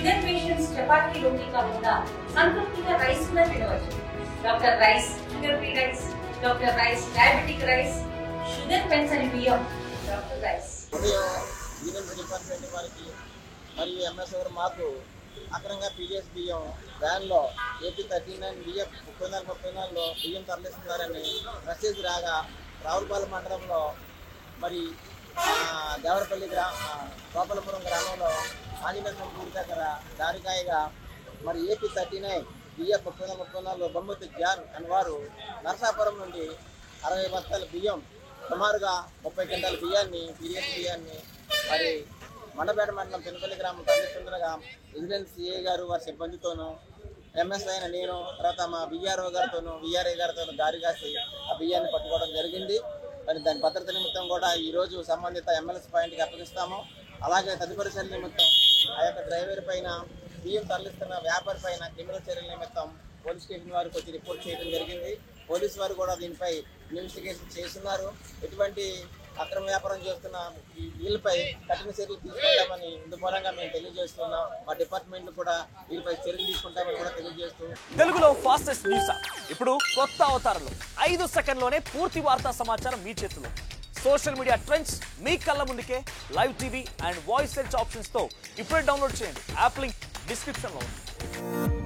Sugar patients చపాతీలోకి కాకుండా సంతృప్తిగా రైస్ కూడా తినవచ్చు. Doctor rice, sugar free rice, doctor rice, diabetic rice, sugar పెంచని బియ్యం, డాక్టర్ రైస్. డిపార్ట్మెంట్ వారికి మరియు ఎంఎస్ గారు మాకు అక్రమంగా పీడిఎస్ బియ్యం వ్యాన్లో ఏపీ 39 బియ్యం 34 బియ్యం తరలిస్తున్నారని మెసేజ్ రాగా రావులపాలెం మండలంలో మరి దేవరపల్లి గోపాలపురం గ్రామంలో ఆంజనేయ గుడి దగ్గర దారికాయగా మరి ఏపీ 39 బియ్యం 34 బొమ్మతి జాన్ అని వారు నరసాపురం నుండి 60 బస్తాల బియ్యం సుమారుగా 30 క్వింటాల బియ్యాన్ని పీడిఎస్ బియ్యాన్ని మరి మండపేట మండలం పెనుపల్లి గ్రామం తరలిస్తుండగా విజిలెన్స్ సిఐ గారు వారి సిబ్బందితోనూ ఎంఎస్ అయిన నేను తర్వాత మా విఆర్ఓ గారితోనూ విఆర్ఏ గారితో దారి కాసి ఆ బియ్యాన్ని పట్టుకోవడం జరిగింది. మరి దాని భద్రత నిమిత్తం కూడా ఈరోజు సంబంధిత ఎమ్మెల్యేస్ పాయింట్కి అప్పగిస్తాము. అలాగే తదుపరి చర్యల నిమిత్తం ఆ యొక్క డ్రైవర్ పైన బియ్యం తరలిస్తున్న వ్యాపారి పైన క్రిమినల్ చర్యల నిమిత్తం పోలీస్ స్టేషన్ వారికి వచ్చి రిపోర్ట్ చేయడం జరిగింది. పోలీసు వారు కూడా దీనిపై ఇన్వెస్టిగేషన్ చేస్తున్నారు. ఎటువంటి అక్రమ వ్యాపారం చేస్తున్న వీళ్ళపై కఠిన చర్యలు తీసుకుంటామని ఇందుమూలంగా మేము తెలియజేస్తున్నాం. మా డిపార్ట్మెంట్ కూడా వీళ్ళపై చర్యలు తీసుకుంటామని కూడా తెలియజేస్తూ తెలుగులో ఫాస్టెస్ట్ న్యూస్ ఇప్పుడు కొత్త అవతారంలో 5 సెకండ్లోనే పూర్తి వార్తా సమాచారం మీ చేతిలో. సోషల్ మీడియా ట్రెండ్స్ మీ కళ్ళ ముందుకే live TV and voice search options తో ఇప్పుడే డౌన్లోడ్ చేయండి. యాప్ లింక్ డిస్క్రిప్షన్ లో ఉంది.